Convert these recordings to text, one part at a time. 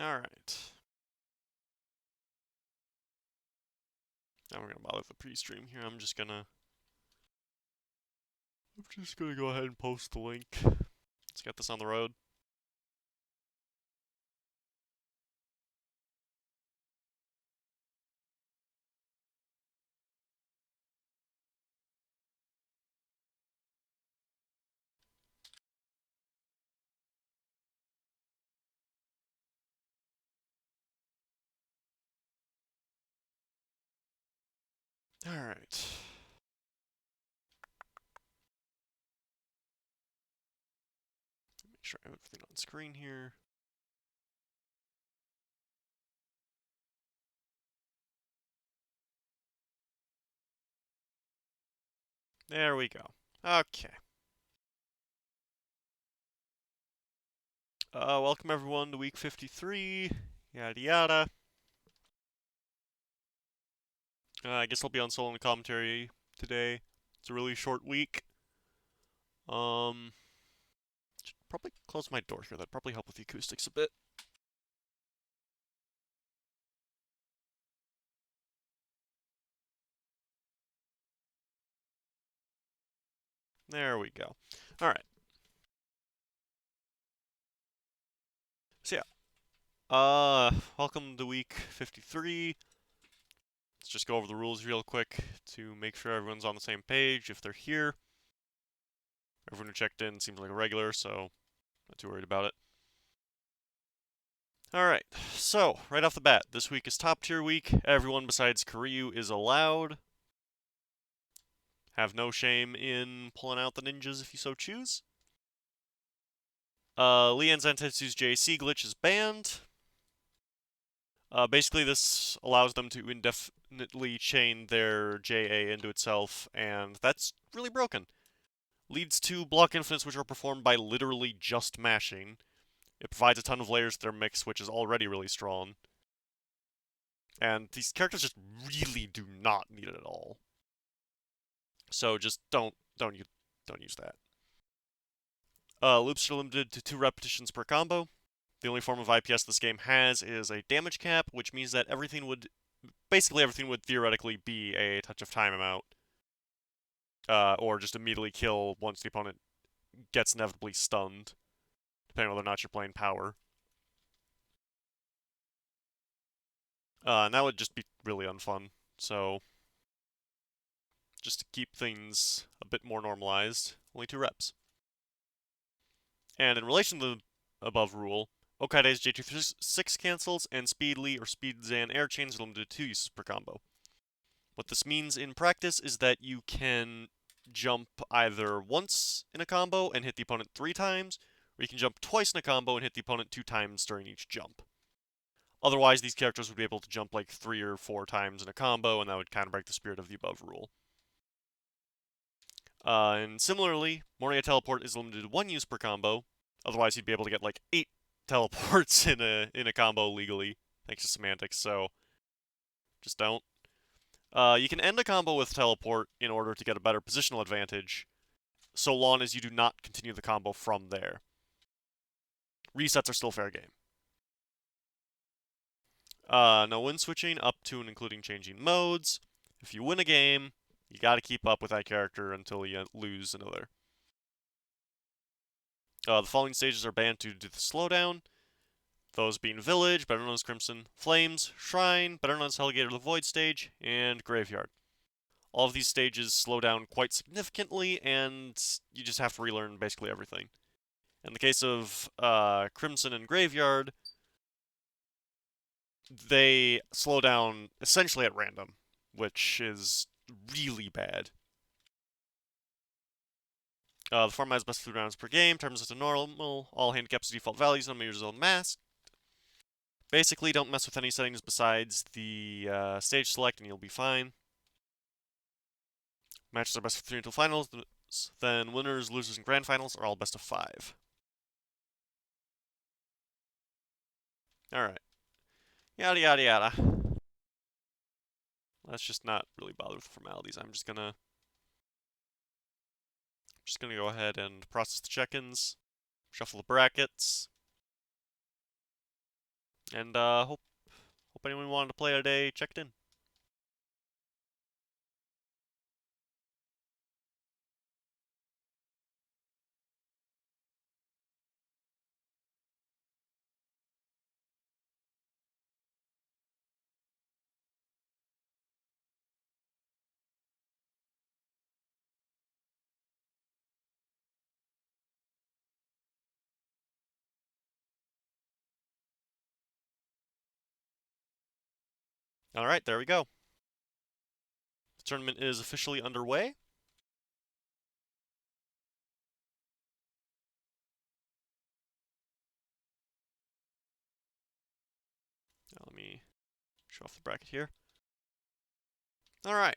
Alright. Now we're gonna bother the pre-stream here. I'm just gonna go ahead and post the link. Let's get this on the road. Alright. Make sure I have everything on screen here. There we go. Okay. Welcome everyone to week 53. Yada yada. I guess I'll be on solo commentary today. It's a really short week. Should probably close my door here. That'd probably help with the acoustics a bit. There we go. Alright. So yeah. Welcome to week 53. Let's just go over the rules real quick to make sure everyone's on the same page if they're here. Everyone who checked in seems like a regular, so not too worried about it. Alright, so right off the bat, this week is top tier week. Everyone besides Kiryu is allowed. Have no shame in pulling out the ninjas if you so choose. Leon Zantetsu's JC glitch is banned. Basically, this allows them to indefinitely chain their JA into itself, and that's really broken. Leads to block infinites which are performed by literally just mashing. It provides a ton of layers to their mix, which is already really strong. And these characters just really do not need it at all. So just don't use that. Loops are limited to 2 repetitions per combo. The only form of IPS this game has is a damage cap, which means that basically everything would theoretically be a touch of time amount. Or just immediately kill once the opponent gets inevitably stunned, depending on whether or not you're playing power. And that would just be really unfun. So, just to keep things a bit more normalized, only 2 reps. And in relation to the above rule, Okaide's J26 cancels, and Speedly or Speed Zan air chains are limited to 2 uses per combo. What this means in practice is that you can jump either once in a combo and hit the opponent 3 times, or you can jump twice in a combo and hit the opponent 2 times during each jump. Otherwise, these characters would be able to jump like 3 or 4 times in a combo, and that would kind of break the spirit of the above rule. And similarly, Moria Teleport is limited to 1 use per combo. Otherwise, you'd be able to get like 8 teleports in a combo legally, thanks to semantics. So just don't. You can end a combo with teleport in order to get a better positional advantage, so long as you do not continue the combo from there. Resets are still fair game. No win switching up to and including changing modes. If you win a game, you gotta keep up with that character until you lose another. The following stages are banned due to the slowdown. Those being Village, better known as Crimson, Flames, Shrine, better known as Hellgate or the Void stage, and Graveyard. All of these stages slow down quite significantly, and you just have to relearn basically everything. In the case of Crimson and Graveyard, they slow down essentially at random, which is really bad. The format has best 3 rounds per game, terms to normal, all handicaps default values, no mirrors on mask. Basically, don't mess with any settings besides the stage select and you'll be fine. Matches are best of 3 until finals, then winners, losers, and grand finals are all best of 5. Alright. Yada yada yada. Let's just not really bother with the formalities. I'm just gonna go ahead and process the check-ins, shuffle the brackets. And hope anyone who wanted to play today checked in. All right, there we go. The tournament is officially underway. Now let me show off the bracket here. All right,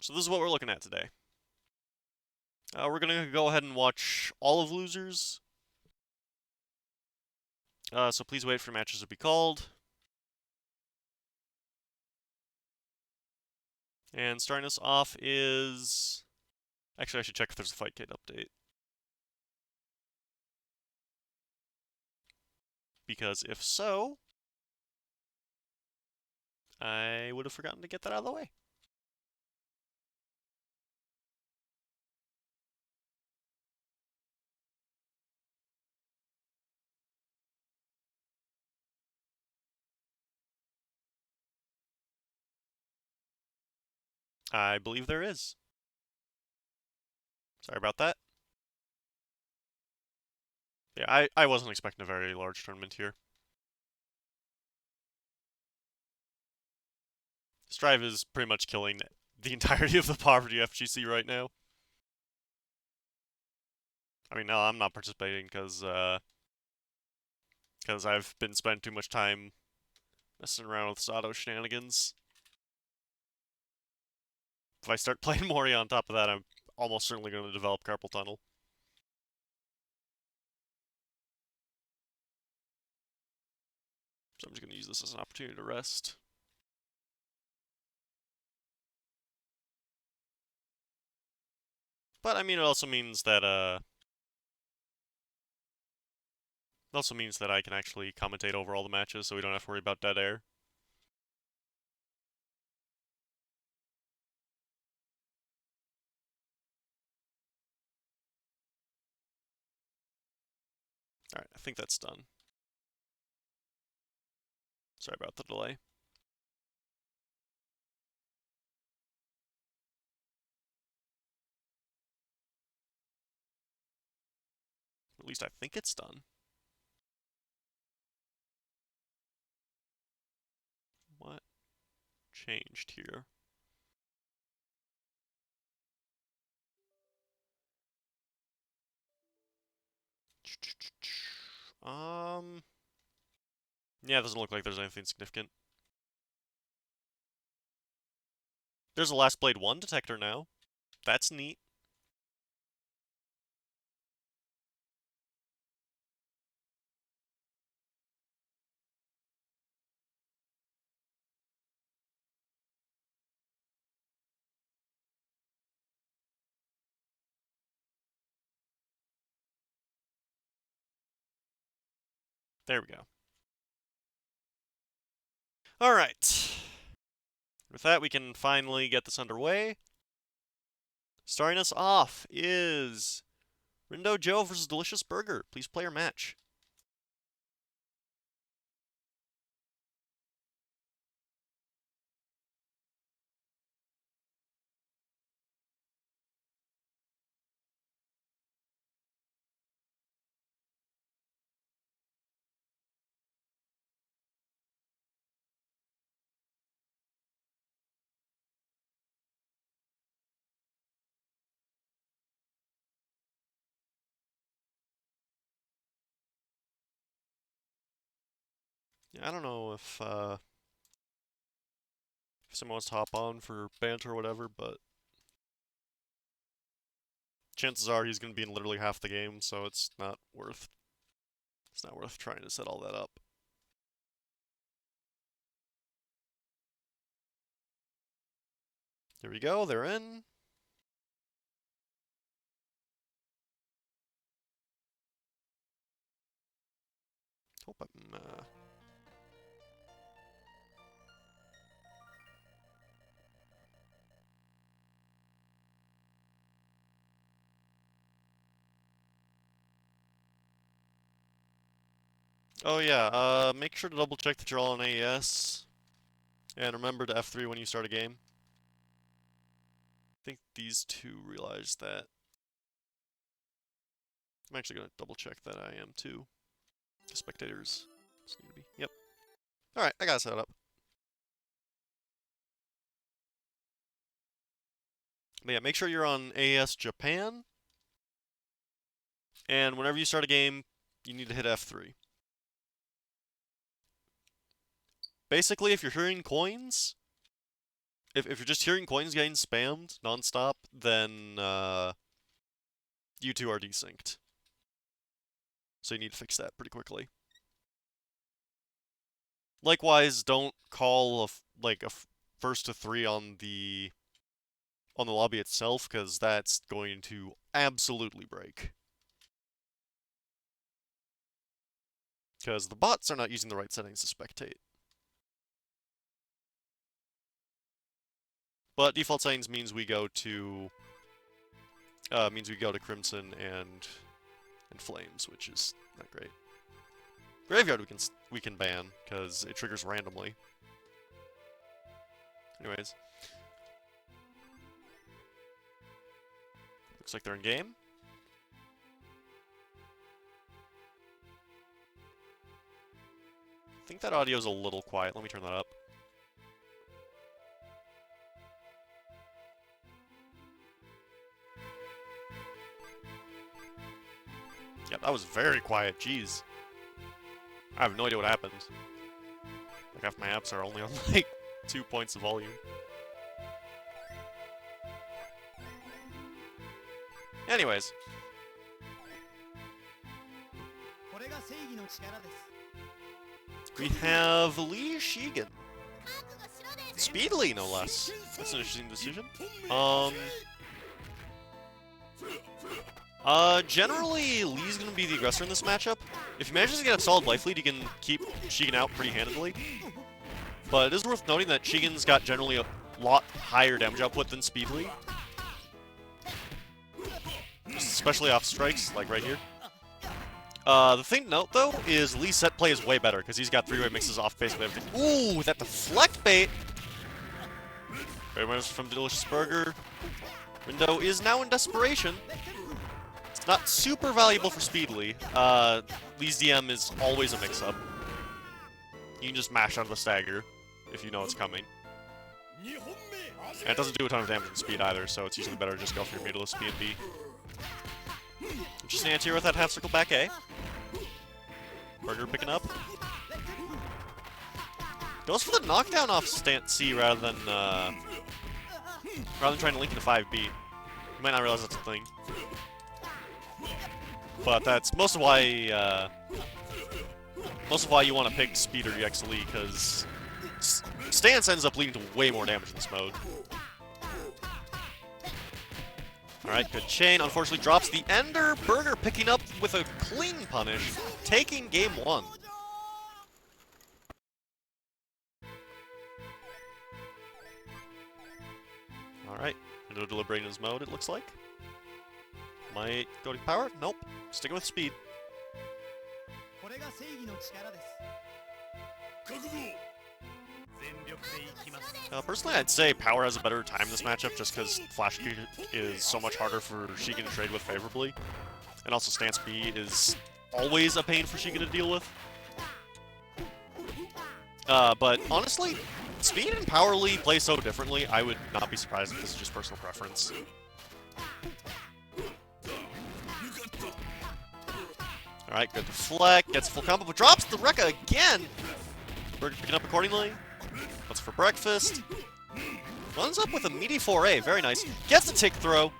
so this is what we're looking at today. We're gonna go ahead and watch all of losers. So please wait for matches to be called. And starting us off is... Actually, I should check if there's a fight kit update. Because if so, I would have forgotten to get that out of the way. I believe there is. Sorry about that. Yeah, I wasn't expecting a very large tournament here. Strive is pretty much killing the entirety of the poverty FGC right now. I mean, no, I'm not participating because I've been spending too much time messing around with Sato shenanigans. If I start playing Mori on top of that, I'm almost certainly going to develop carpal tunnel. So I'm just going to use this as an opportunity to rest. But I mean, it also means that I can actually commentate over all the matches, so we don't have to worry about dead air. All right, I think that's done. Sorry about the delay. At least I think it's done. What changed here? Yeah, it doesn't look like there's anything significant. There's a Last Blade 1 detector now. That's neat. There we go. Alright. With that, we can finally get this underway. Starting us off is Rindo Joe versus Delicious Burger. Please play your match. Yeah, I don't know if someone wants to hop on for banter or whatever, but chances are he's going to be in literally half the game, so it's not worth trying to set all that up. Here we go, they're in. Hope I'm Oh yeah, make sure to double check that you're all on AES. And remember to F3 when you start a game. I think these two realize that. I'm actually gonna double check that I am too. The spectators just need to be. Yep. Alright, I got it set up. But yeah, make sure you're on AES Japan. And whenever you start a game, you need to hit F3. Basically, if you're hearing coins, if you're just hearing coins getting spammed nonstop, then you two are desynced. So you need to fix that pretty quickly. Likewise, don't call a first to 3 on the lobby itself, because that's going to absolutely break. Because the bots are not using the right settings to spectate. But default settings means we go to Crimson and Flames, which is not great. Graveyard we can ban because it triggers randomly. Anyways, looks like they're in game. I think that audio's a little quiet. Let me turn that up. Yeah, that was very quiet. Jeez. I have no idea what happened. Like, half my apps are only on, like, 2 points of volume. Anyways. We have Lee Shigen. Speedily, no less. That's an interesting decision. Generally, Lee's gonna be the aggressor in this matchup. If he manages to get a solid life lead, he can keep Shigen out pretty handedly. But it is worth noting that Shigen's got generally a lot higher damage output than Speedly. Especially off strikes, like right here. The thing to note, though, is Lee's set play is way better, because he's got three-way mixes off basically everything. Ooh, that deflect bait! Great winners from Delicious Burger. Rindo is now in desperation. It's not super valuable for Speedly. Lee's DM is always a mix-up. You can just mash out of the stagger if you know it's coming. And it doesn't do a ton of damage in speed either, so it's usually better to just go for your meterless B and B. Interesting anti with that half circle back A. Burger picking up. Goes for the knockdown off stance C rather than trying to link into 5B. You might not realize that's a thing. But that's most of why you want to pick Speed or EX Lee, because stance ends up leading to way more damage in this mode. Alright, good chain. Unfortunately drops the Ender. Burger picking up with a clean punish, taking game 1. Alright, no deliberating his mode, it looks like. Might go to power? Nope. Sticking with speed. Personally, I'd say power has a better time in this matchup just because Flash Kick is so much harder for Shigen to trade with favorably. And also Stance B is always a pain for Shigen to deal with. But honestly, Speed and Power Lee play so differently, I would not be surprised if this is just personal preference. Alright, good deflect, gets full combo, but drops the Rekka again! Burger picking up accordingly. What's for breakfast? Runs up with a meaty 4A, very nice. Gets the tick throw.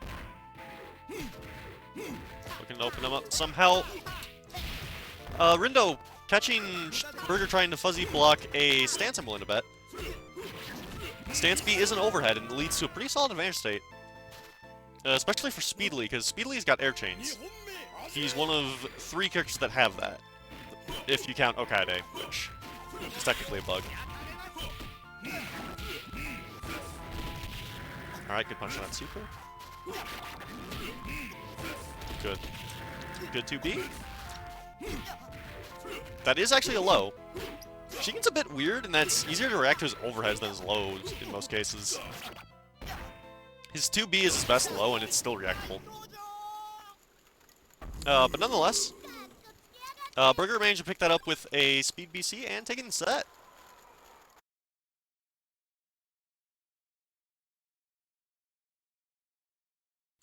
Looking to open him up somehow. Rindo catching Burger trying to fuzzy block a stance I'm willing to bet. Stance B is an overhead and leads to a pretty solid advantage state. Especially for Speedly, because Speedly's got air chains. He's one of 3 characters that have that. If you count Okade, which is technically a bug. Alright, good punch on that super. Good. Good 2B. That is actually a low. Shigen's a bit weird, and that's easier to react to his overheads than his lows in most cases. His 2B is his best low, and it's still reactable. But nonetheless, Burger managed to pick that up with a speed BC and taking the set.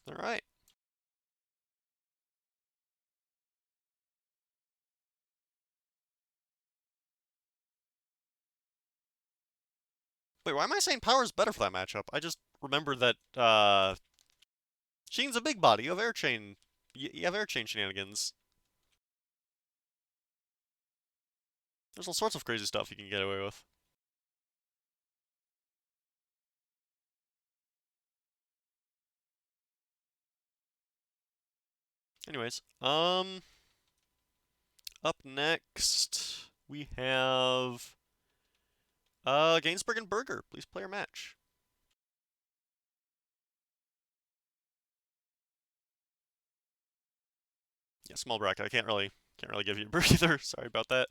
Alright. Wait, why am I saying power is better for that matchup? I just remembered that, Shigen's a big body. You have air chain. You have air chain shenanigans. There's all sorts of crazy stuff you can get away with. Anyways, up next we have Gainsbourg and Berger. Please play your match. Yeah, small bracket. I can't really give you a break either. Sorry about that.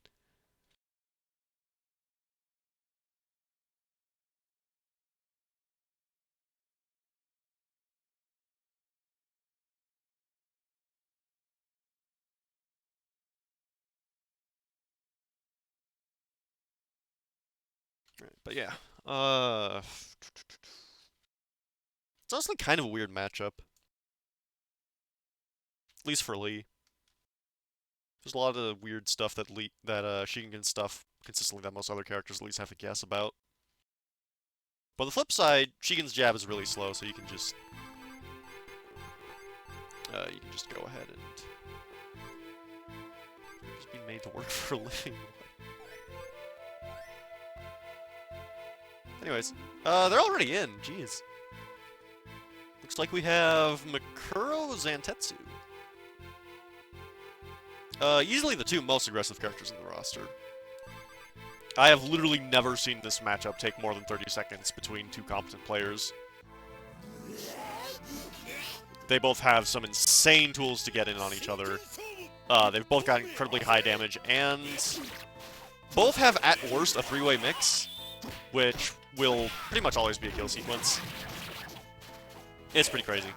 Right, but yeah, it's honestly kind of a weird matchup, at least for Lee. There's a lot of weird stuff that Shigen can stuff consistently that most other characters at least have to guess about. But on the flip side, Shigen's jab is really slow, so you can just go ahead and just be made to work for a living. Anyways, they're already in. Jeez. Looks like we have Mikuro Zantetsu. Easily the two most aggressive characters in the roster. I have literally never seen this matchup take more than 30 seconds between two competent players. They both have some insane tools to get in on each other. They've both got incredibly high damage, and both have, at worst, a three-way mix, which will pretty much always be a kill sequence. It's pretty crazy.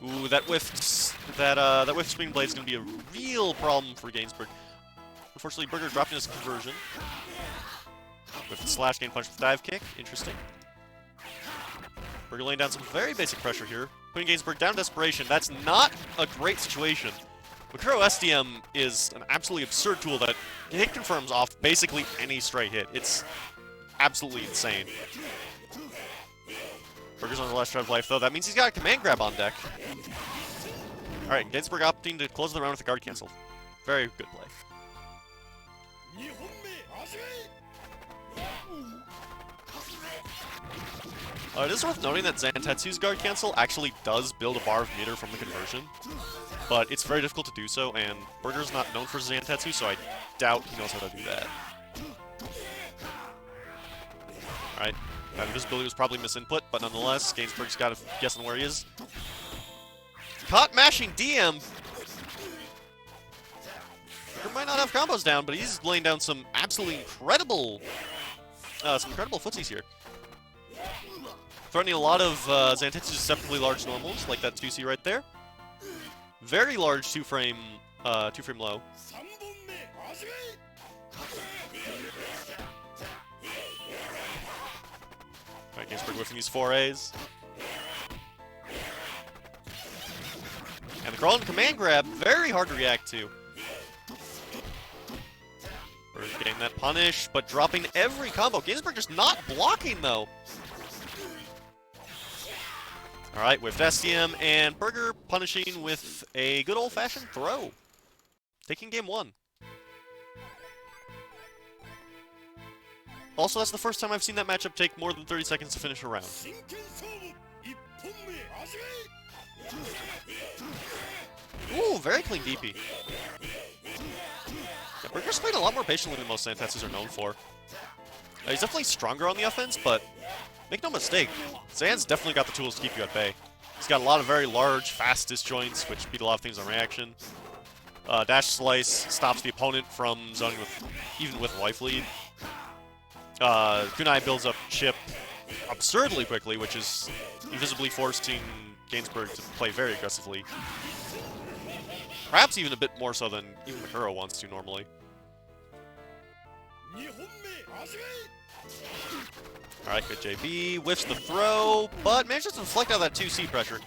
Ooh, that whiffed swing blade is going to be a real problem for Gainsbourg. Unfortunately, Burger dropping his conversion. With the slash gain punch with dive kick. Interesting. Burger laying down some very basic pressure here. Putting Gainsbourg down desperation. That's not a great situation. Mikuro SDM is an absolutely absurd tool that hit confirms off basically any straight hit. It's absolutely insane. Burger's on the last shred of life, though. That means he's got a command grab on deck. Alright, Gainsbourg opting to close the round with a guard cancel. Very good play. It is worth noting that Zantetsu's guard cancel actually does build a bar of meter from the conversion, but it's very difficult to do so, and Burger's not known for Zantetsu, so I doubt he knows how to do that. Alright, that invisibility was probably misinput, but nonetheless, Gainsbourg's got a guess on where he is. Caught mashing DM! Burger might not have combos down, but he's laying down some absolutely incredible footsies here. Threatening a lot of Zantetsu's deceptively large normals, like that 2C right there. Very large two-frame low. Alright, Gainsbourg whiffing these 4As. And the crawl and command grab, very hard to react to. We're getting that punish, but dropping every combo. Gainsbourg just not blocking, though. Alright, with SDM and Burger punishing with a good old-fashioned throw. Taking game one. Also, that's the first time I've seen that matchup take more than 30 seconds to finish a round. Ooh, very clean DP. Yeah, Burger's played a lot more patiently than most Zantetsus are known for. He's definitely stronger on the offense, but make no mistake, Zan's definitely got the tools to keep you at bay. He's got a lot of very large, fast disjoints, which beat a lot of things on reaction. Dash Slice stops the opponent from zoning with, even with life lead. Kunai builds up Chip absurdly quickly, which is invisibly forcing Gainsbourg to play very aggressively. Perhaps even a bit more so than even Mikuro wants to normally. Alright, good JB. Whiffs the throw, but manages to deflect out of that 2C pressure.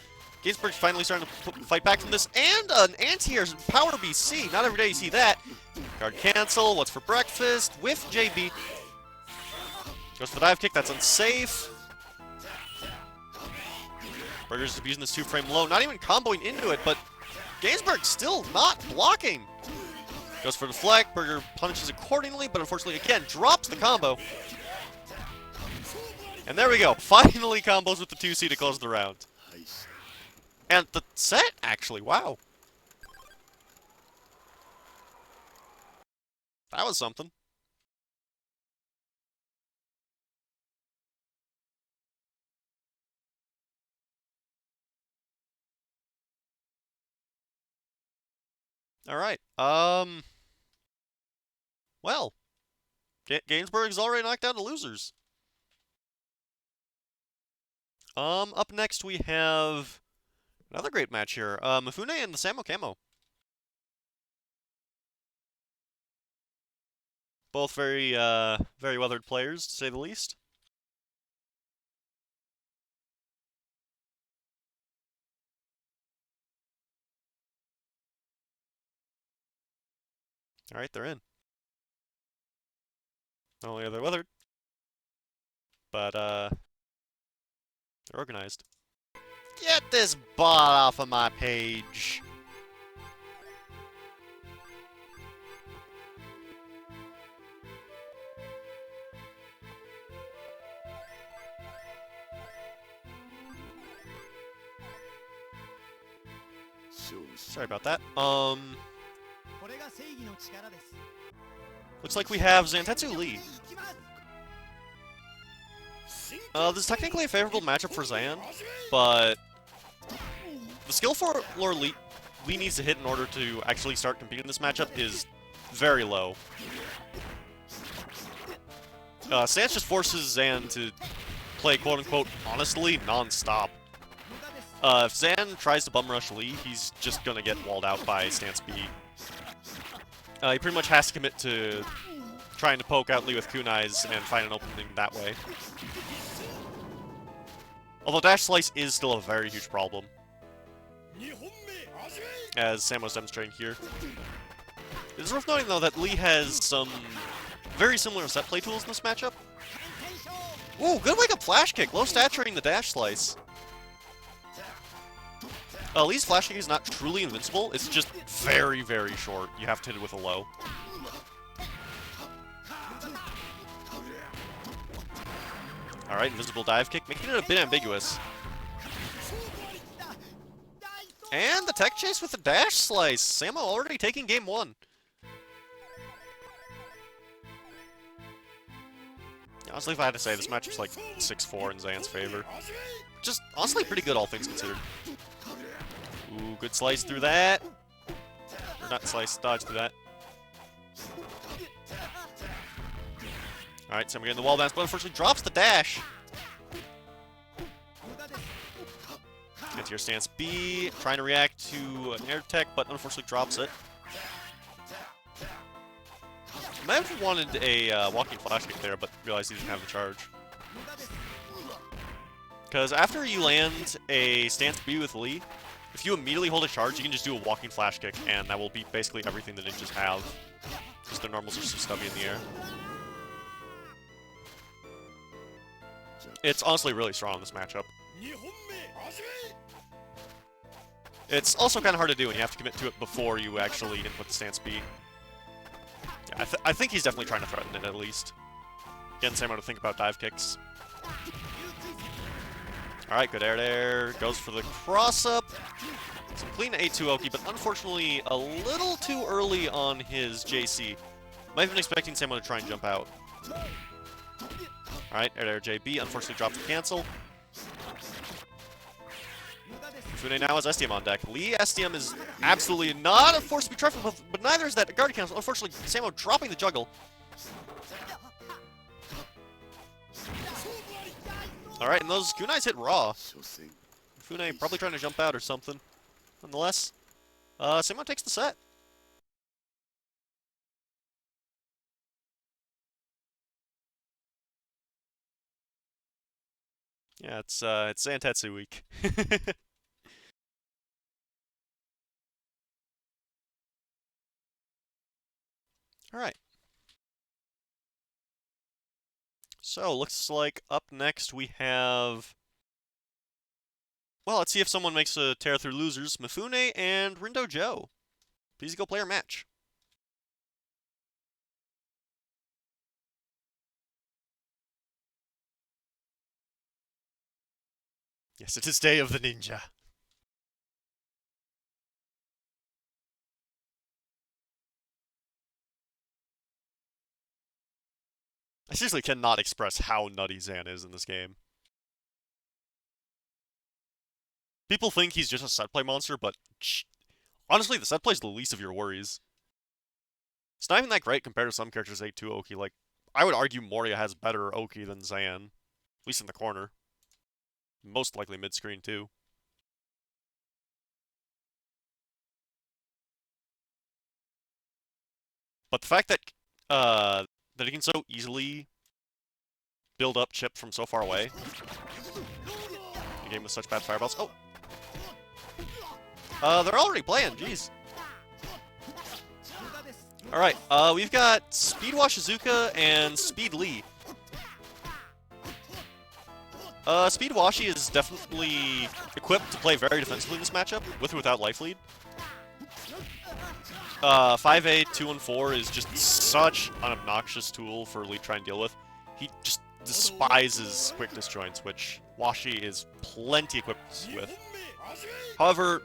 Gainsbourg's finally starting to fight back from this, and an anti-air power BC. Not every day you see that. Guard cancel, what's for breakfast? Whiff JB. Goes for the dive kick, that's unsafe. Burger's abusing this 2-frame low, not even comboing into it, but Gainsbourg still not blocking. Goes for the deflect, Burger punishes accordingly, but unfortunately, again, drops the combo. And there we go, finally combos with the 2C to close the round. And the set, actually, wow. That was something. Alright, well, Gainsbourg's already knocked down the losers. Up next we have another great match here, Mifune and the Samo Camo. Both very weathered players, to say the least. Alright, they're in. Not only are they weathered, but, they're organized. Get this bot off of my page! Sorry about that. Looks like we have Zantetsu Lee. This is technically a favorable matchup for Zan, but the skill floor Lee needs to hit in order to actually start competing in this matchup is very low. Stance just forces Zan to play quote-unquote honestly non-stop. If Zan tries to bum rush Lee, he's just gonna get walled out by Stance B. He pretty much has to commit to trying to poke out Lee with kunais and find an opening that way. Although Dash Slice is still a very huge problem, as Samo's demonstrating here. It is worth noting, though, that Lee has some very similar set play tools in this matchup. Ooh, good wake-up flash kick, low staturing the Dash Slice. Lee's flash kick is not truly invincible, it's just very, very short. You have to hit it with a low. Alright, invisible dive kick, making it a bit ambiguous. And the tech chase with the Dash Slice. Samo already taking game 1. Honestly, if I had to say, this matchup's like 6-4 in Zan's favor. Just, honestly, pretty good, all things considered. Ooh, good slice through that. Or not slice, dodge through that. Alright, so we're getting the wall bounce, but unfortunately drops the dash. Get to your stance B, trying to react to an air tech, but unfortunately drops it. Might have wanted a walking flash kick there, but realized he didn't have the charge. Because after you land a stance B with Lee, if you immediately hold a charge, you can just do a walking flash kick, and that will beat basically everything the ninjas have. Just their normals are so stubby in the air. It's honestly really strong in this matchup. It's also kind of hard to do, and you have to commit to it before you actually input the stance B. Yeah, I think he's definitely trying to threaten it, at least. Getting Samo to think about dive kicks. Alright, good air there. Goes for the cross-up. Some clean A2 Oki, but unfortunately a little too early on his JC. Might have been expecting Samo to try and jump out. Alright, air JB, unfortunately drops the cancel. Mifune now has STM on deck. Lee STM is absolutely not a force to be trifled with, but neither is that Guardian Council. Unfortunately, Samo dropping the juggle. Alright, and those kunais hit raw. Mifune probably trying to jump out or something. Nonetheless, Samo takes the set. Yeah, it's Zantetsu week. Alright. So, looks like up next we have... Well, let's see if someone makes a tear through losers. Mifune and Rindo Joe. Please go player match. Yes, it is Day of the Ninja. I seriously cannot express how nutty Zan is in this game. People think he's just a set play monster, but honestly, the set play is the least of your worries. It's not even that great compared to some characters A2 Oki. Like, I would argue Moria has better Oki than Zan, at least in the corner. Most likely mid-screen too. But the fact that that he can so easily build up chip from so far away, a game with such bad fireballs. Oh, they're already playing. Jeez. All right, we've got Speed Washizuka and Speed Lee. Speed Washi is definitely equipped to play very defensively in this matchup, with or without life lead. 5A, 2 and 4 is just such an obnoxious tool for Lee to try and deal with. He just despises quick disjoints, which Washi is plenty equipped with. However,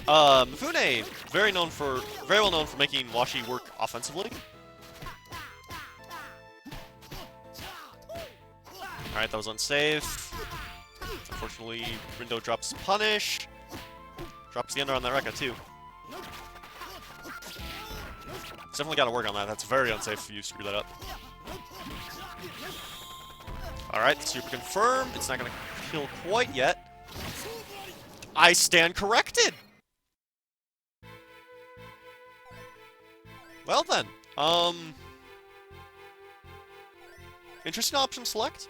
Mifune, very well known for making Washi work offensively. Alright, that was unsafe. Unfortunately, Rindo drops punish. Drops the under on that Rekka too. Definitely gotta work on that. That's very unsafe if you screw that up. Alright, super confirmed. It's not gonna kill quite yet. I stand corrected! Well then, interesting option select.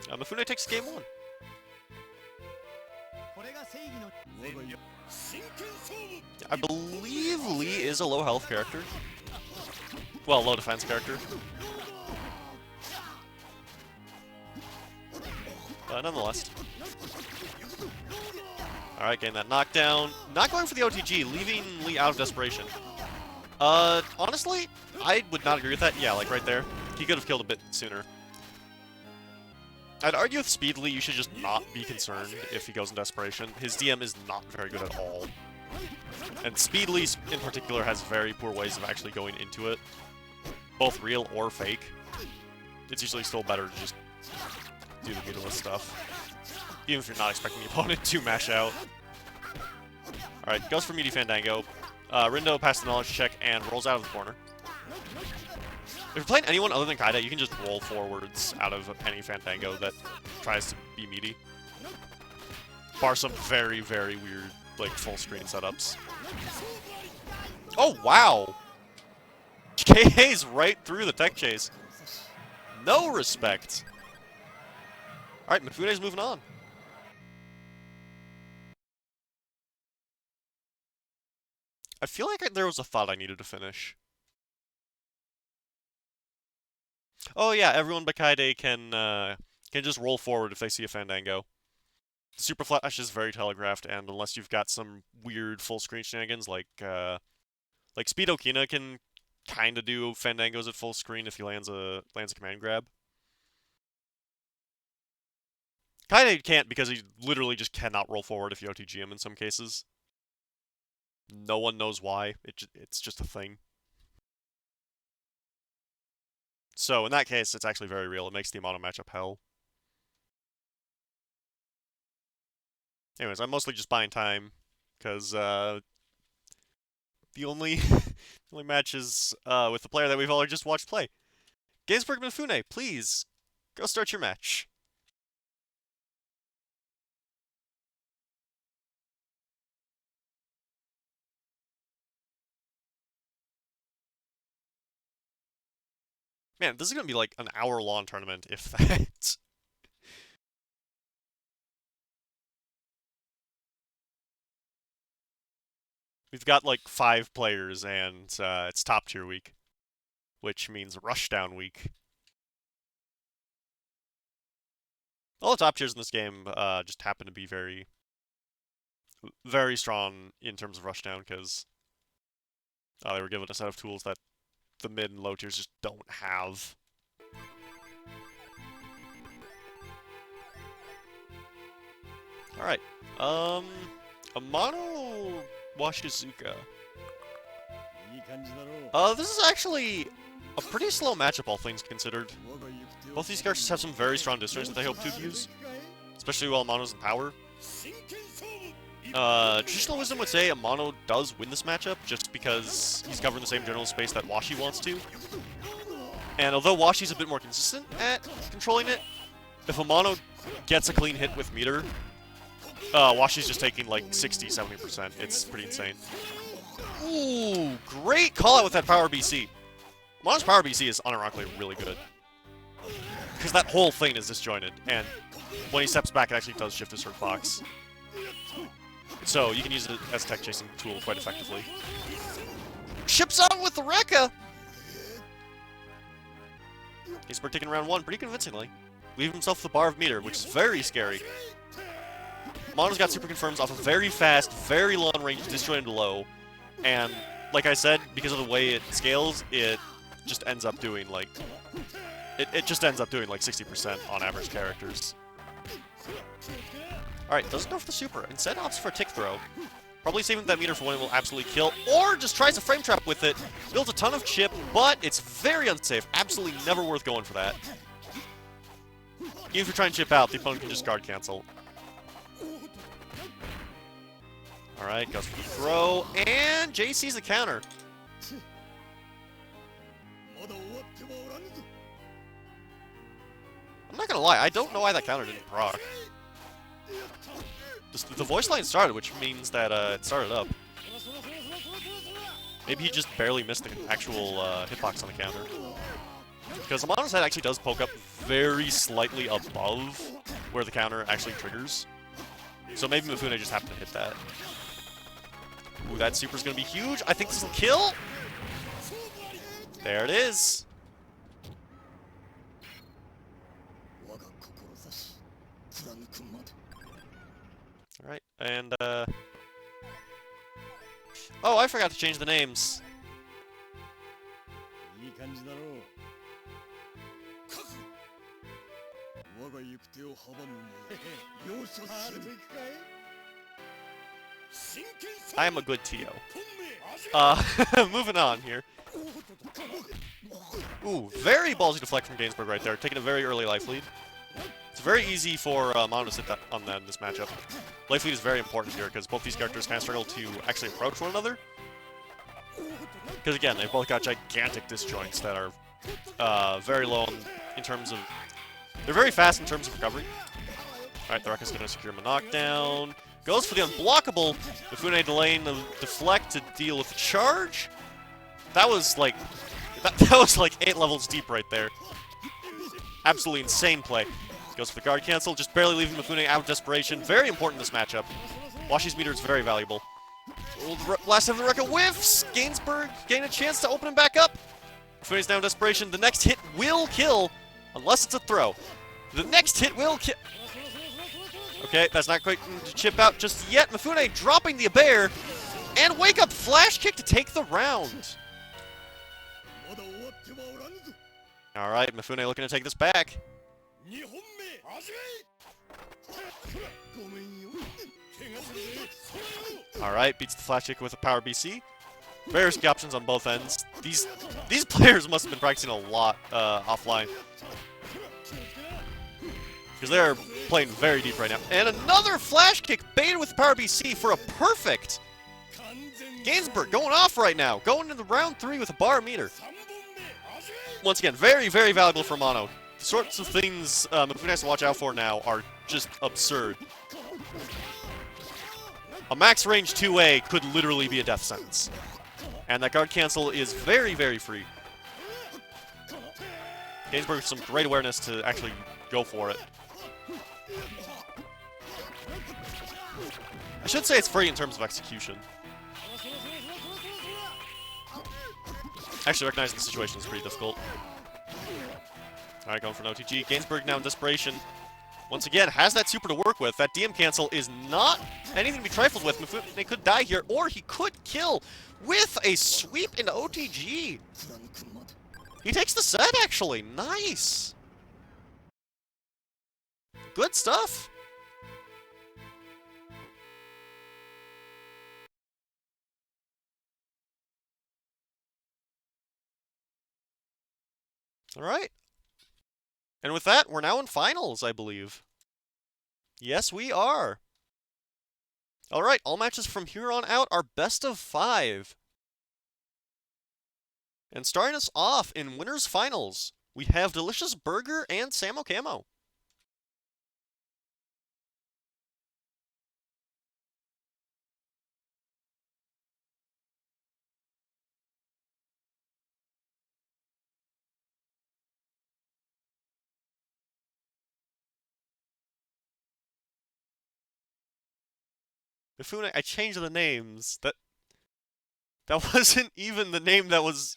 Mifune takes game 1. I believe Lee is a low health character. Well, low defense character. But nonetheless. Alright, getting that knockdown. Not going for the OTG, leaving Lee out of desperation. Honestly, I would not agree with that. Yeah, like right there. He could have killed a bit sooner. I'd argue with Speed Lee, you should just not be concerned if he goes in desperation. His DM is not very good at all. And Speed Lee, in particular, has very poor ways of actually going into it. Both real or fake. It's usually still better to just do the meaningless stuff. Even if you're not expecting the opponent to mash out. Alright, goes for Meaty Fandango. Rindo passes the knowledge check and rolls out of the corner. If you're playing anyone other than Kaide, you can just roll forwards out of any Fandango that tries to be meaty. Bar some very, very weird, like, full screen setups. Oh, wow! KA's right through the tech chase. No respect. Alright, Mifune's moving on. I feel like there was a thought I needed to finish. Oh yeah, everyone but Kaide can just roll forward if they see a Fandango. The Super Flash is very telegraphed, and unless you've got some weird full screen shenanigans like Speed Okina can kind of do Fandangos at full screen if he lands a command grab. Kaide can't because he literally just cannot roll forward if you OTG him in some cases. No one knows why. It's just a thing. So in that case, it's actually very real. It makes the Amano matchup hell. Anyways, I'm mostly just buying time, because the only only match is with the player that we've all just watched play. Gainsbourg Mifune, please, go start your match. Man, this is gonna be like an hour-long tournament, if that. We've got like 5 players, and it's top tier week, which means rushdown week. All the top tiers in this game just happen to be very, very strong in terms of rushdown, because they were given a set of tools that the mid and low tiers just don't have. Alright. Amano Washizuka. This is actually a pretty slow matchup, all things considered. Both these characters have some very strong disjoints that they hope to use, especially while Amano's in power. Traditional wisdom would say Amano does win this matchup, just because he's covering the same general space that Washi wants to. And although Washi's a bit more consistent at controlling it, if Amano gets a clean hit with meter, Washi's just taking like 60-70%. It's pretty insane. Ooh, great call out with that power BC. Amano's power BC is unironically really good. Because that whole thing is disjointed, and when he steps back, it actually does shift his hurt box. So you can use it as a tech chasing tool quite effectively. Ships on with the Rekka! Gainsbourg taking round 1 pretty convincingly. Leaving himself the bar of meter, which is very scary. Amano's got super confirms off a very fast, very long range, disjointed low, and like I said, because of the way it scales, it just ends up doing like... It just ends up doing like 60% on average characters. Alright, doesn't go for the super. Instead opts for a tick throw. Probably saving that meter for when it will absolutely kill, or just tries a frame trap with it. Builds a ton of chip, but it's very unsafe. Absolutely never worth going for that. Even if you're trying to chip out, the opponent can just guard cancel. Alright, goes for the throw, and JC's the counter. I'm not gonna lie, I don't know why that counter didn't proc. The voice line started, which means that it started up. Maybe he just barely missed the actual hitbox on the counter. Because Amano's head actually does poke up very slightly above where the counter actually triggers. So maybe Mifune just happened to hit that. Ooh, that super's gonna be huge. I think this will kill. There it is. Alright, and oh, I forgot to change the names. I am a good Tio. Moving on here. Ooh, very ballsy deflect from Gainsbourg right there, taking a very early life lead. It's very easy for Amano to sit that on that in this matchup. Life lead is very important here because both these characters kind of struggle to actually approach one another. Because again, they've both got gigantic disjoints that are very low in terms of... They're very fast in terms of recovery. Alright, the Rekka's going to secure him a knockdown. Goes for the unblockable. Mifune delaying the deflect to deal with the charge. That was like... That was like 8 levels deep right there. Absolutely insane play. Goes for the guard cancel, just barely leaving Mifune out of desperation. Very important in this matchup. Washi's meter is very valuable. Last of the Rekka whiffs! Gainsbourg gain a chance to open him back up. Mifune's now in desperation. The next hit will kill, unless it's a throw. The next hit will kill. Okay, that's not quite to chip out just yet. Mifune dropping the Abair, and wake up flash kick to take the round. Alright, Mifune looking to take this back. Alright, beats the flash kick with a power BC. Very risky options on both ends. These players must have been practicing a lot offline. Because they're playing very deep right now. And another flash kick baited with Power BC for a perfect. Gainsbourg going off right now. Going into round 3 with a bar meter. Once again, very, very valuable for mono. The sorts of things Mifune has to watch out for now are just absurd. A max range 2A could literally be a death sentence. And that guard cancel is very, very free. Gainsbourg with some great awareness to actually go for it. I should say it's free in terms of execution. Actually, recognizing the situation is pretty difficult. Alright, going for an OTG. Gainsbourg now in desperation. Once again, has that super to work with. That DM cancel is not anything to be trifled with. Mifune could die here, or he could kill with a sweep into OTG. He takes the set, actually. Nice. Good stuff. All right. And with that, we're now in finals, I believe. Yes, we are. All right, all matches from here on out are best of 5. And starting us off in winners finals, we have Delicious Burger and Samo Camo. Mifune, I changed the names. That wasn't even the name that was.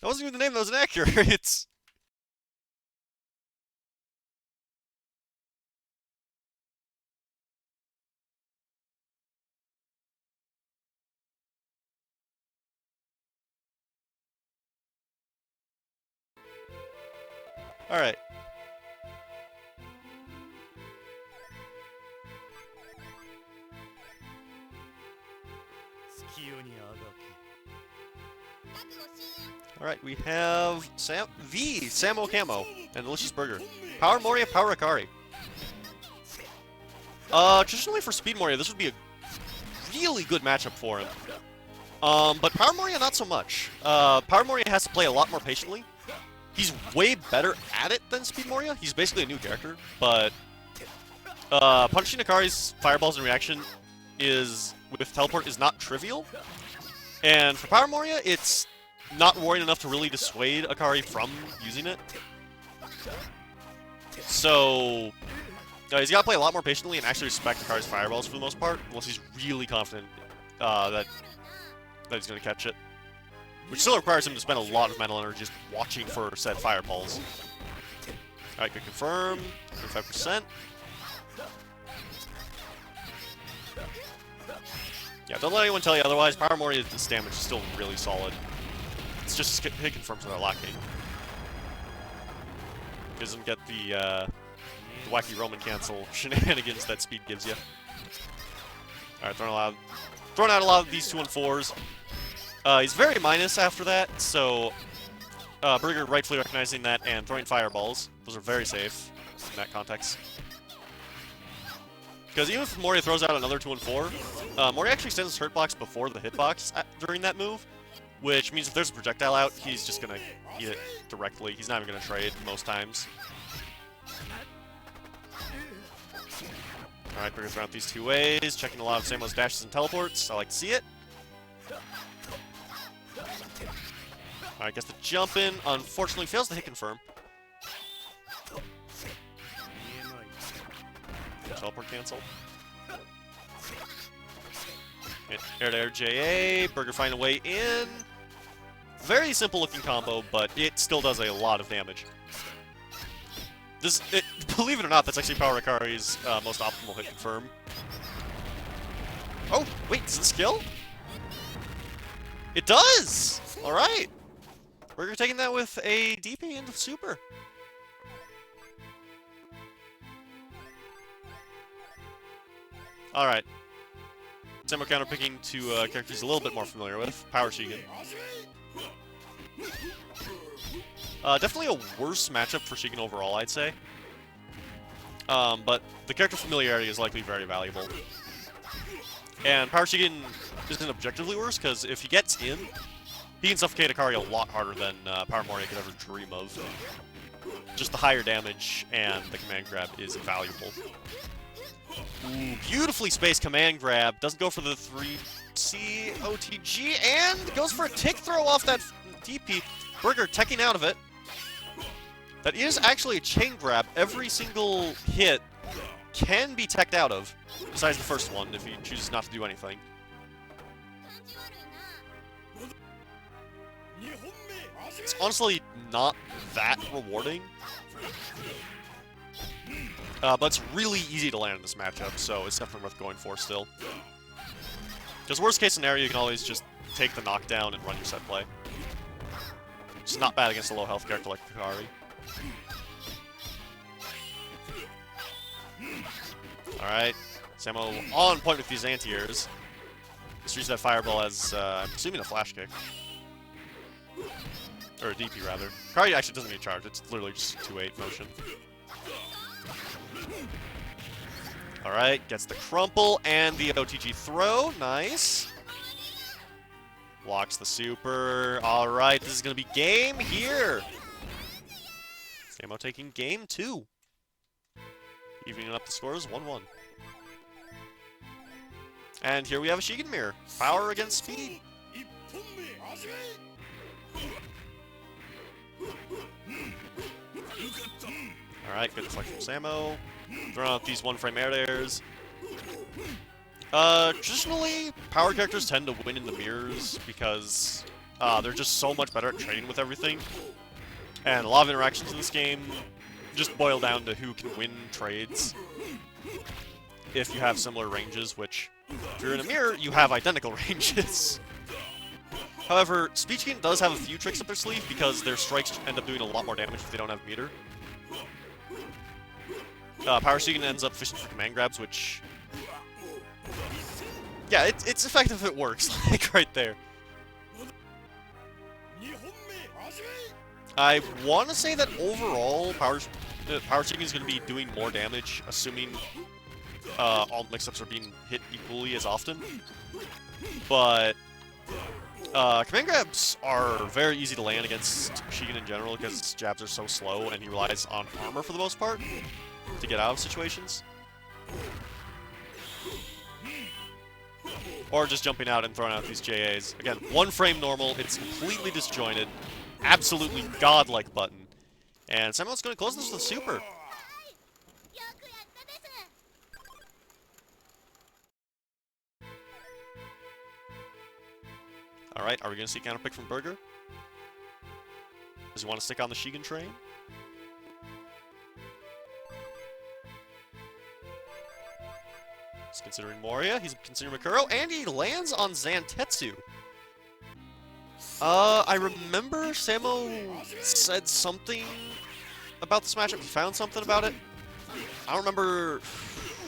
That wasn't even the name that was inaccurate. All right. All right, we have Samo Camo and Delicious Burger. Power Moria, Power Akari. Traditionally for Speed Moria, this would be a really good matchup for him. But Power Moria, not so much. Power Moria has to play a lot more patiently. He's way better at it than Speed Moria. He's basically a new character, but punishing Akari's fireballs in reaction with teleport is not trivial. And for Power Moria, it's not rewarding enough to really dissuade Akari from using it. So he's got to play a lot more patiently and actually respect Akari's fireballs for the most part, unless he's really confident that he's going to catch it. Which still requires him to spend a lot of mental energy just watching for said fireballs. Alright, good confirm. 35%. Yeah, don't let anyone tell you otherwise. Power Moria's damage is still really solid. It's just hit confirms without locking. Doesn't get the wacky Roman cancel shenanigans that speed gives you. Alright, throwing out a lot of these 2-4s. He's very minus after that, so Burger rightfully recognizing that and throwing fireballs. Those are very safe in that context. Because even if Moria throws out another 2-4, Moria actually sends his hurt box before the hitbox during that move, which means if there's a projectile out, he's just going to eat it directly. He's not even going to trade most times. Alright, Burger's around these 2 ways, checking a lot of Samo's dashes and teleports. I like to see it. Alright, gets the jump in. Unfortunately, fails to hit confirm. Teleport cancel. Air to air JA. Burger find a way in. Very simple looking combo, but it still does a lot of damage. Believe it or not, that's actually Power Akari's most optimal hit confirm. Oh, wait, does this kill? It does! Alright. Burger taking that with a DP into super. Alright. Samo counter picking to characters he's a little bit more familiar with. Power Shigen. Definitely a worse matchup for Shigen overall, I'd say. But the character familiarity is likely very valuable. And Power Shigen isn't objectively worse, because if he gets in, he can suffocate Akari a lot harder than Power Moria could ever dream of. Just the higher damage and the command grab is invaluable. Ooh, beautifully spaced command grab. Doesn't go for the 3C OTG, and goes for a tick throw off that TP. Burger teching out of it. That is actually a chain grab. Every single hit can be teched out of, besides the first one, if he chooses not to do anything. It's honestly not that rewarding. But it's really easy to land in this matchup, so it's definitely worth going for still. Because worst case scenario, you can always just take the knockdown and run your set play. It's not bad against a low health character like Akari. Alright, Samo on point with these anti-airs. Just use that fireball as, I'm assuming a flash kick. Or a DP, rather. Akari actually doesn't need charge, it's literally just 2-8 motion. Alright, gets the crumple and the OTG throw. Nice. Blocks the super. Alright, this is going to be game here. Samo taking game 2. Evening up the scores, 1-1. And here we have a Shigen Mirror. Power against speed. Alright, good deflection from Samo. Throwing out these one-frame air airs. Traditionally, power characters tend to win in the mirrors because they're just so much better at trading with everything. And a lot of interactions in this game just boil down to who can win trades. If you have similar ranges, which, if you're in a mirror, you have identical ranges. However, Speed Shigen does have a few tricks up their sleeve because their strikes end up doing a lot more damage if they don't have meter. Power Shigen ends up fishing for command grabs, which... yeah, it's effective if it works, like right there. I want to say that overall, Power Shigen is going to be doing more damage, assuming all mix-ups are being hit equally as often. But command grabs are very easy to land against Shigen in general because his jabs are so slow and he relies on armor for the most part to get out of situations. Or just jumping out and throwing out these JAs. Again, one frame normal, it's completely disjointed. Absolutely godlike button. And Samo's going to close this with a super. Alright, are we going to see counter pick from Burger? Does he want to stick on the Shigen train? He's considering Moria, he's considering Mikuro, and he lands on Zantetsu. I remember Samo said something about this matchup. He found something about it. I don't remember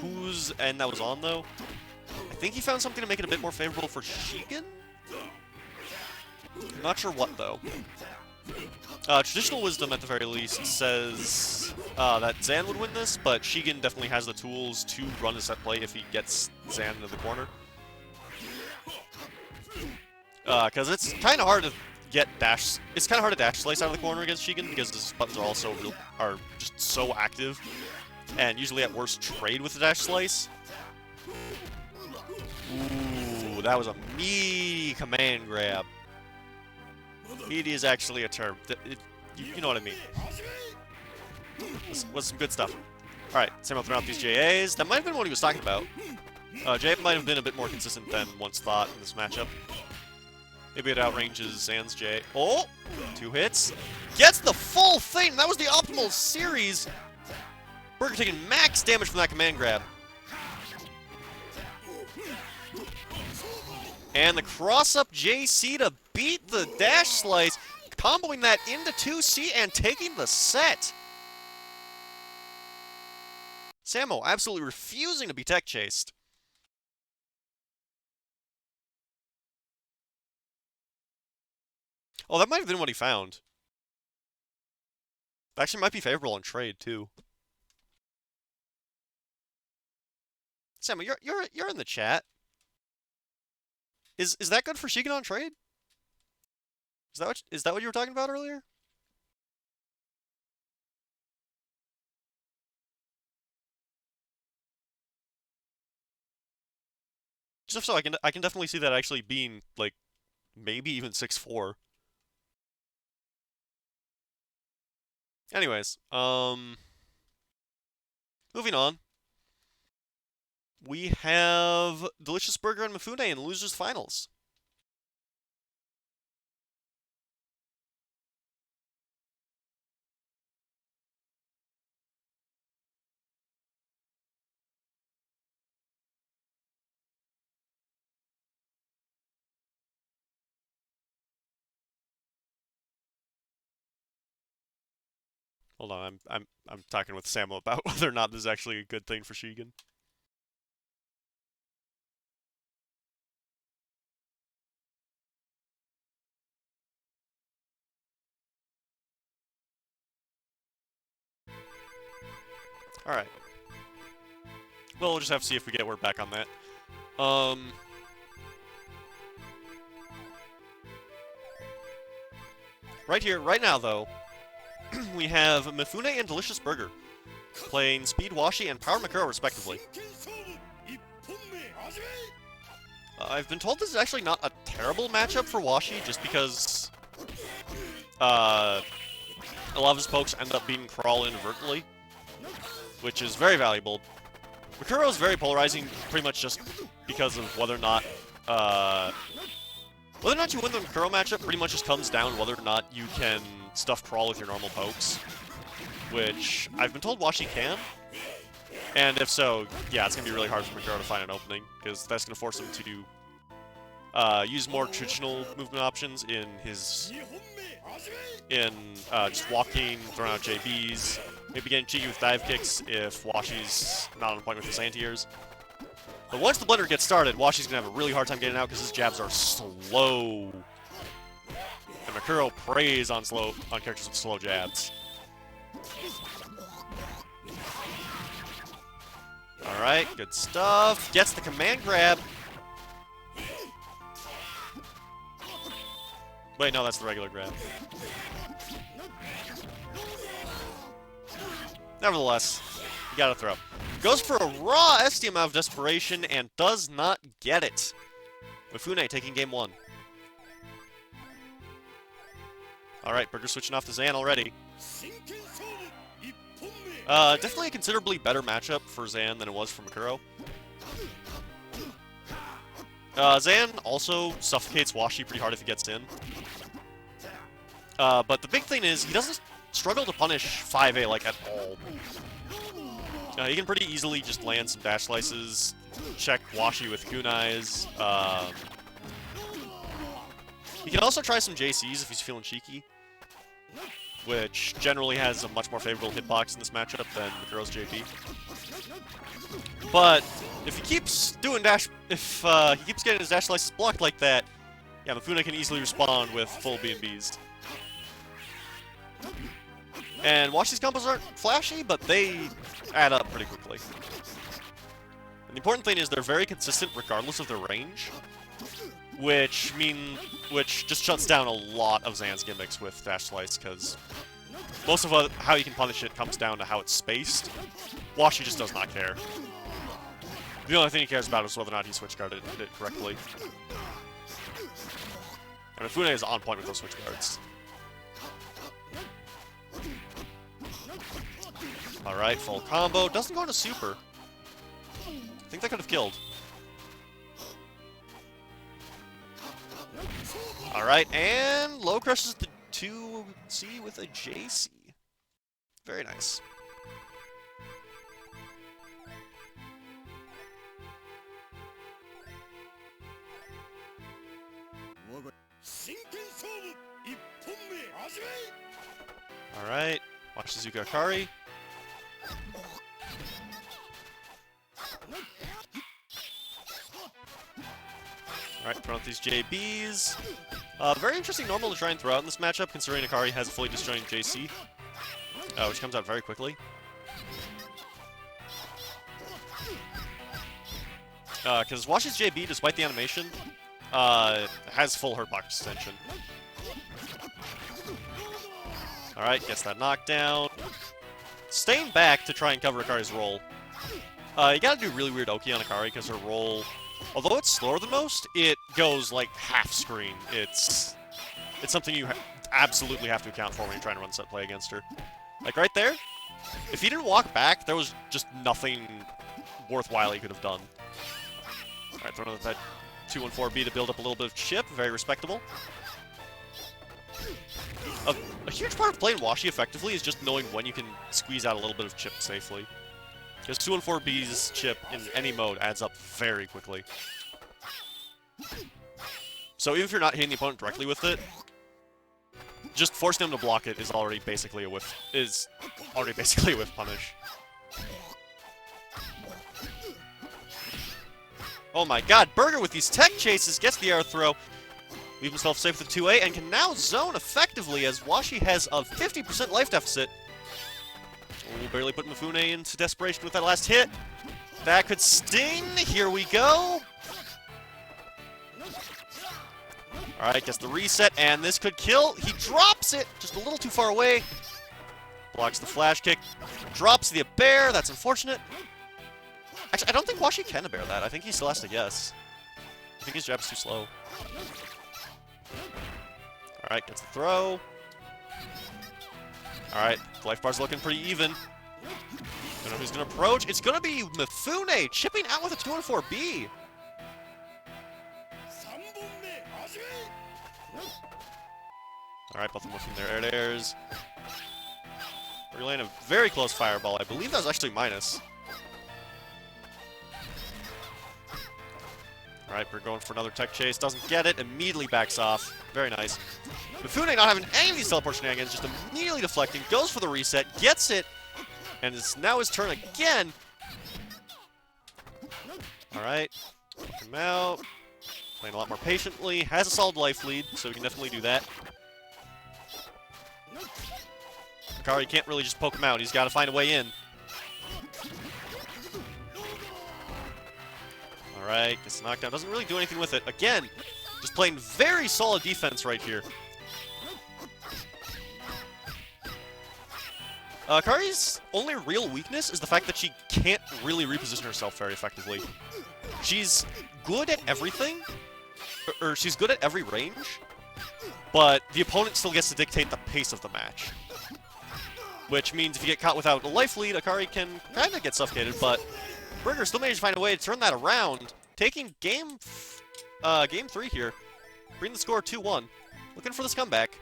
whose end that was on, though. I think he found something to make it a bit more favorable for Shigen? I'm not sure what, though. Traditional Wisdom, at the very least, says that Zan would win this, but Shigen definitely has the tools to run a set play if he gets Zan into the corner. Because it's kind of hard to get dash. It's kind of hard to dash slice out of the corner against Shigen because his buttons are also are just so active, and usually at worst trade with the dash slice. Ooh, that was a meaty command grab. Meaty is actually a term. You know what I mean. This was some good stuff. Alright, Samuel throwing out these JAs. That might have been what he was talking about. JA might have been a bit more consistent than once thought in this matchup. Maybe it outranges Zan's J. Oh! 2 hits. Gets the full thing! That was the optimal series! Burger taking max damage from that command grab. And the cross-up JC to beat the dash slice, comboing that into 2C and taking the set. Samo absolutely refusing to be tech chased. Oh, that might have been what he found. Actually might be favorable on trade, too. Samuel, you're in the chat. Is that good for Shigen on trade? Is that what you were talking about earlier? Just so I can definitely see that actually being like maybe even 6-4. Anyways, moving on. We have Delicious Burger and Mifune in losers finals. Hold on, I'm talking with Samuel about whether or not this is actually a good thing for Shigen. Alright. Well, we'll just have to see if we get word back on that. Right here, right now, though, we have Mifune and Delicious Burger playing Speed Washi and Power Makuro, respectively. I've been told this is actually not a terrible matchup for Washi, just because a lot of his pokes end up being crawl inadvertently, which is very valuable. Makuro is very polarizing, pretty much just because of whether or not you win the Makuro matchup pretty much just comes down to whether or not you can stuff crawl with your normal pokes, which I've been told Washi can. And if so, yeah, it's going to be really hard for Makuro to find an opening, because that's going to force him to use more traditional movement options in his... just walking, throwing out JBs, maybe getting cheeky with dive kicks if Washi's not on point with his anti-airs. But once the blender gets started, Washi's going to have a really hard time getting out because his jabs are slow. And Makuro preys on characters with slow jabs. Alright, good stuff. Gets the command grab. Wait, no, that's the regular grab. Nevertheless, you gotta throw. Goes for a raw SDM out of desperation and does not get it. Mifune taking game 1. Alright, Burger switching off to Zan already. Definitely a considerably better matchup for Zan than it was for Makuro. Zan also suffocates Washi pretty hard if he gets in. But the big thing is, he doesn't struggle to punish 5A like at all. He can pretty easily just land some dash slices, check Washi with kunais. He can also try some JCs if he's feeling cheeky, which generally has a much more favorable hitbox in this matchup than Makuro's JP. But if he keeps doing he keeps getting his dash slices blocked like that, yeah, Mifune can easily respond with full B&Bs. And Washi's combos aren't flashy, but they add up pretty quickly. And the important thing is they're very consistent regardless of their range, which just shuts down a lot of Zan's gimmicks with dash slice, because most of how you can punish it comes down to how it's spaced. Washi just does not care. The only thing he cares about is whether or not he switch guarded it correctly. And Mifune is on point with those switch guards. Alright, full combo. Doesn't go into super. I think that could have killed. Alright, and low crushes the 2C with a JC. Very nice. Alright, watch Suzuki Akari. Alright, throw out these JBs. Very interesting normal to try and throw out in this matchup, considering Akari has a fully disjointed JC, which comes out very quickly. Because Washi's JB, despite the animation, has full hurtbox extension. Alright, gets that knockdown. Staying back to try and cover Akari's roll. You gotta do really weird Oki on Akari, because her roll, although it's slower than most, it goes like half screen. It's something you absolutely have to account for when you're trying to run set play against her. Like right there, if he didn't walk back, there was just nothing worthwhile he could have done. Alright, throw another that 2-1-4B to build up a little bit of chip. Very respectable. A huge part of playing Washi effectively is just knowing when you can squeeze out a little bit of chip safely. Because 2-1-4B's chip in any mode adds up very quickly. So even if you're not hitting the opponent directly with it, just forcing them to block it is already basically a whiff punish. Oh my god, Burger with these tech chases gets the air throw, leaves himself safe with the 2A, and can now zone effectively as Washi has a 50% life deficit. Oh, barely put Mifune into desperation with that last hit. That could sting. Here we go. Alright, gets the reset, and this could kill. He drops it just a little too far away. Blocks the flash kick. Drops the bear. That's unfortunate. Actually, I don't think Washi can bear that. I think he still has to guess. I think his jab's too slow. Alright, gets the throw. Alright, life bar's looking pretty even. Don't know who's gonna approach. It's gonna be Mifune chipping out with a 2-4B. Alright, both of them looking their air airs. We're laying a very close fireball. I believe that was actually minus. Alright, we're going for another tech chase. Doesn't get it. Immediately backs off. Very nice. Mifune not having any of these teleport shenanigans, just immediately deflecting. Goes for the reset. Gets it. And it's now his turn again. Alright. Poke him out. Playing a lot more patiently. Has a solid life lead, so he can definitely do that. Akari can't really just poke him out. He's got to find a way in. Alright, gets knocked down. Doesn't really do anything with it. Again, just playing very solid defense right here. Akari's only real weakness is the fact that she can't really reposition herself very effectively. She's good at everything, or she's good at every range, but the opponent still gets to dictate the pace of the match. Which means if you get caught without a life lead, Akari can kind of get suffocated, but Burger still managed to find a way to turn that around, taking game 3 here, bring the score 2-1. Looking for this comeback.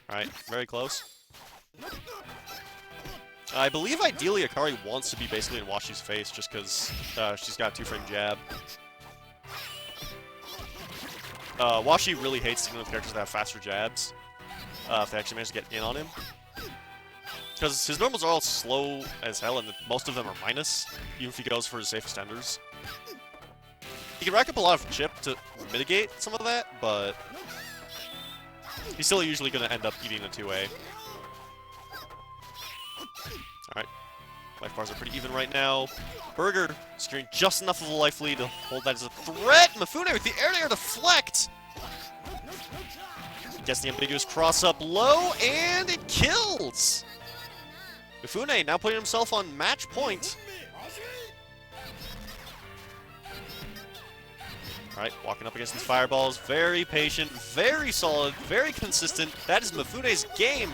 Alright, very close. I believe ideally Akari wants to be basically in Washi's face just because she's got a 2-frame jab. Washi really hates dealing with characters that have faster jabs, if they actually manage to get in on him. Because his normals are all slow as hell, and most of them are minus, even if he goes for his safe extenders. He can rack up a lot of chip to mitigate some of that, but he's still usually going to end up eating a 2A. Alright, life bars are pretty even right now. Burger securing just enough of a life lead to hold that as a threat. Mifune with the air deflect. Gets the ambiguous cross up low, and it kills. Mifune now putting himself on match point. Alright, walking up against these fireballs. Very patient, very solid, very consistent. That is Mifune's game.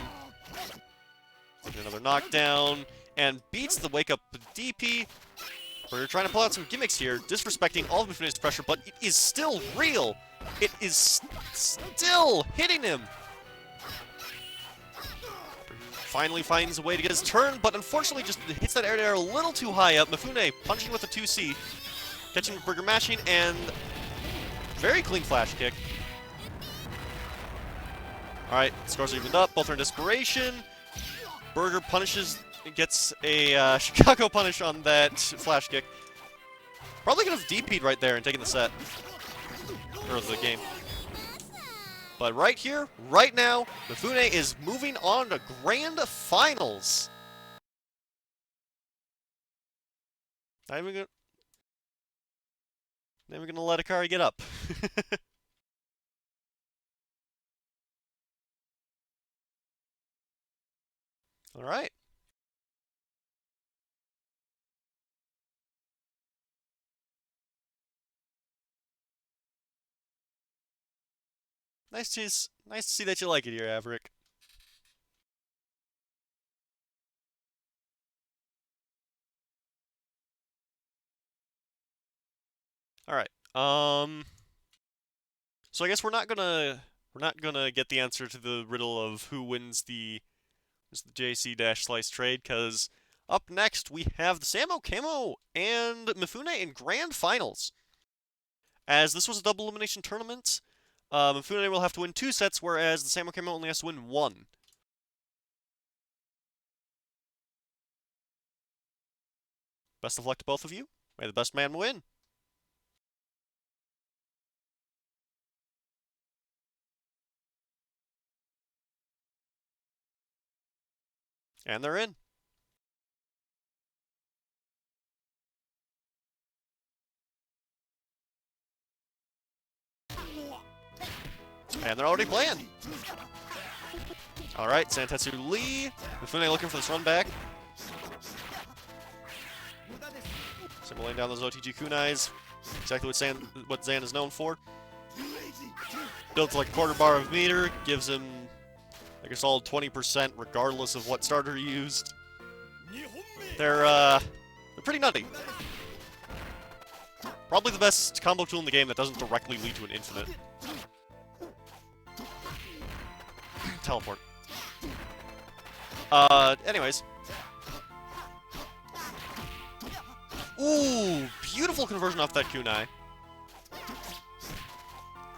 Taking another knockdown, and beats the wake-up DP. We're trying to pull out some gimmicks here, disrespecting all of Mifune's pressure, but it is still real. It is still hitting him. Finally finds a way to get his turn, but unfortunately just hits that air a little too high up. Mifune punching with a 2C, catching Burger mashing, and very clean flash kick. Alright, scores are evened up, both are in desperation. Burger punishes, gets a Chicago punish on that flash kick. Probably could have DP'd right there and taken the set. Or the game. But right here, right now, Mifune is moving on to Grand Finals. Not even gonna let Akari get up. Alright. Nice to see that you like it here, Averick. Alright. So I guess we're not gonna get the answer to the riddle of who wins the JC-Slice trade, because up next we have the Samo Camo and Mifune in Grand Finals. As this was a double elimination tournament, Mifune will have to win 2 sets, whereas the Samo Camo only has to win 1. Best of luck to both of you. May the best man win. And they're in. And they're already playing. Alright, Santetsu Lee. Mifune looking for this run back. Samo laying down those OTG kunais. Exactly what Zan is known for. Builds like a quarter bar of meter. Gives him like a solid 20% regardless of what starter he used. They're pretty nutty. Probably the best combo tool in the game that doesn't directly lead to an infinite. Teleport. Anyways. Ooh, beautiful conversion off that kunai.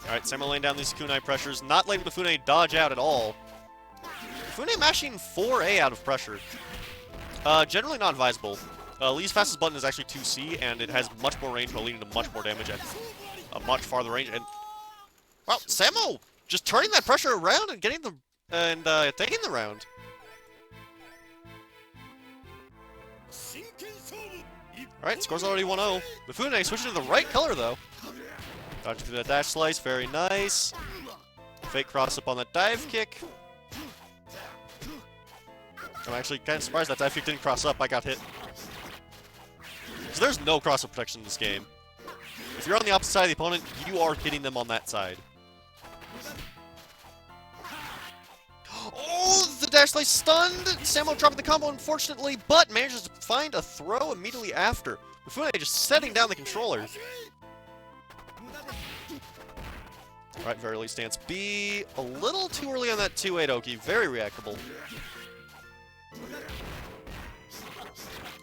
Alright, Samo laying down these kunai pressures, not letting Mifune dodge out at all. Mifune mashing 4A out of pressure. Generally not advisable. Lee's fastest button is actually 2C, and it has much more range, but leading to much more damage at a much farther range. And wow, Samo just turning that pressure around and getting the taking the round. Alright, score's already 1-0. Mifune switching to the right color, though. Dodging through that dash slice, very nice. Fake cross up on that dive kick. I'm actually kind of surprised that dive kick didn't cross up. I got hit. So there's no cross-up protection in this game. If you're on the opposite side of the opponent, you are hitting them on that side. Oh, the dash slice stunned! Samo dropping the combo, unfortunately, but manages to find a throw immediately after. Mifune just setting down the controller. Alright, very early stance B. A little too early on that 2-8 Oki. Very reactable.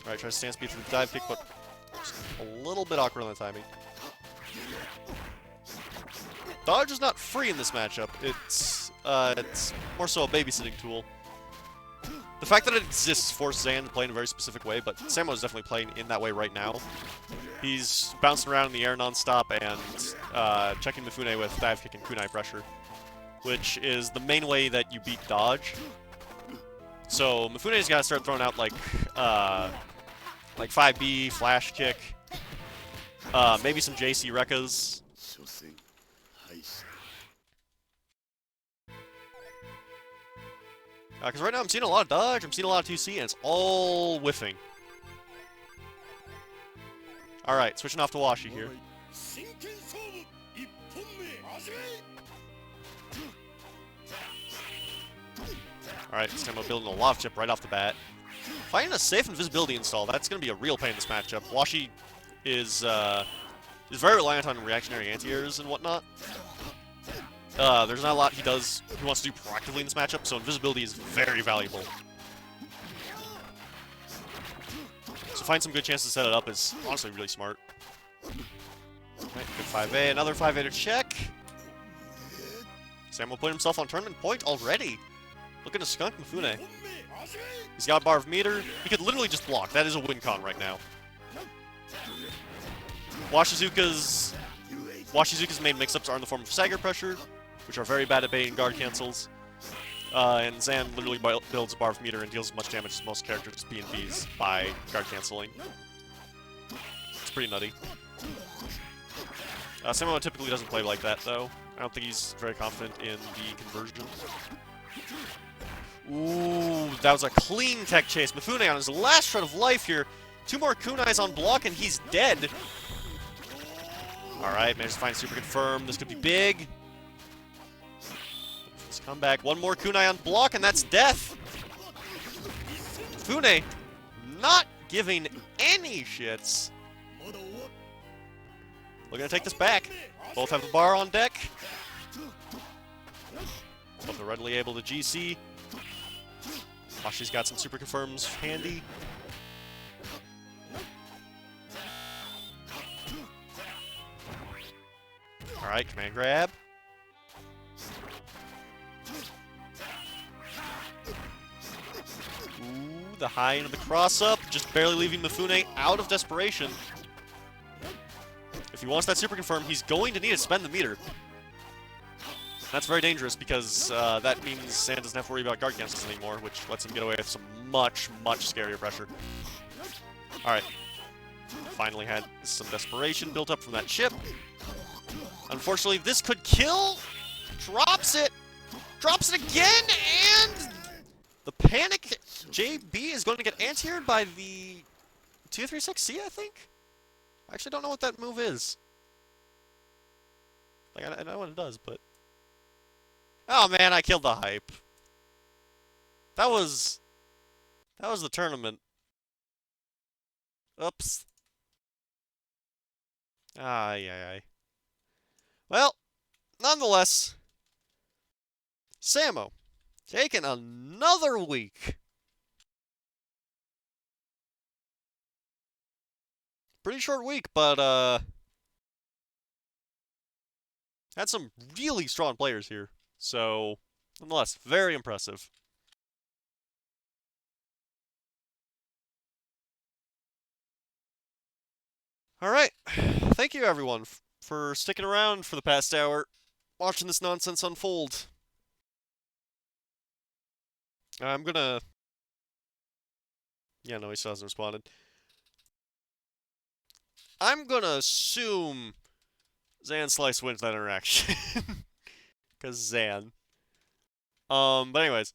Alright, tries to stance B through the dive kick, but just a little bit awkward on the timing. Dodge is not free in this matchup. It's more so a babysitting tool. The fact that it exists forces Zan to play in a very specific way, but Samo is definitely playing in that way right now. He's bouncing around in the air non-stop and checking Mifune with dive kick and kunai pressure, which is the main way that you beat dodge. So Mifune's got to start throwing out like 5B, flash kick, maybe some JC Rekkas. Because right now I'm seeing a lot of dodge, I'm seeing a lot of 2C, and it's all whiffing. Alright, switching off to Washi here. Alright, Samo building a lot of chip right off the bat. Finding a safe invisibility install, that's going to be a real pain in this matchup. Washi is very reliant on reactionary anti-airs and whatnot. There's not a lot he wants to do proactively in this matchup, so invisibility is very valuable. So find some good chances to set it up is honestly really smart. Right, good 5A, another 5A to check. Samo put himself on tournament point already. Looking to skunk Mifune. He's got a bar of meter. He could literally just block. That is a win con right now. Washizuka's main mix-ups are in the form of stagger pressure, which are very bad at baiting guard cancels. And Zan literally builds a Barf meter and deals as much damage as most characters B and Bs by guard canceling. It's pretty nutty. Samuel typically doesn't play like that, though. I don't think he's very confident in the conversion. Ooh, that was a clean tech chase. Mifune on his last shred of life here. 2 more kunais on block and he's dead. Alright, managed to find super confirm. This could be big. Let's come back. 1 more kunai on block and that's death. Mifune not giving any shits. We're gonna take this back. Both have the bar on deck. Both are readily able to GC. Washi's got some super confirms handy. Alright, command grab. Ooh, the high into the cross up, just barely leaving Mifune out of desperation. If he wants that super confirm, he's going to need to spend the meter. That's very dangerous because that means Zan doesn't have to worry about guard cancels anymore, which lets him get away with some much, much scarier pressure. Alright. Finally had some desperation built up from that chip. Unfortunately, this could kill. Drops it. Drops it again, and the panic JB is going to get anti-aired by the 236C, I think? I actually don't know what that move is. Like, I know what it does, but... Oh man, I killed the hype. That was the tournament. Oops. Ay, ay, ay. Well, nonetheless, Samo, taking another week. Pretty short week, but, had some really strong players here. So, nonetheless, very impressive. Alright, thank you everyone for sticking around for the past hour, watching this nonsense unfold. I'm gonna... Yeah, no, he still hasn't responded. I'm gonna assume Zan Slice wins that interaction. Because Zan. But anyways.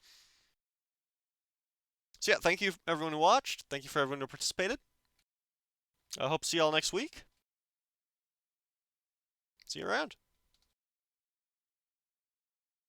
So yeah, thank you everyone who watched. Thank you for everyone who participated. I hope to see y'all next week. See you around.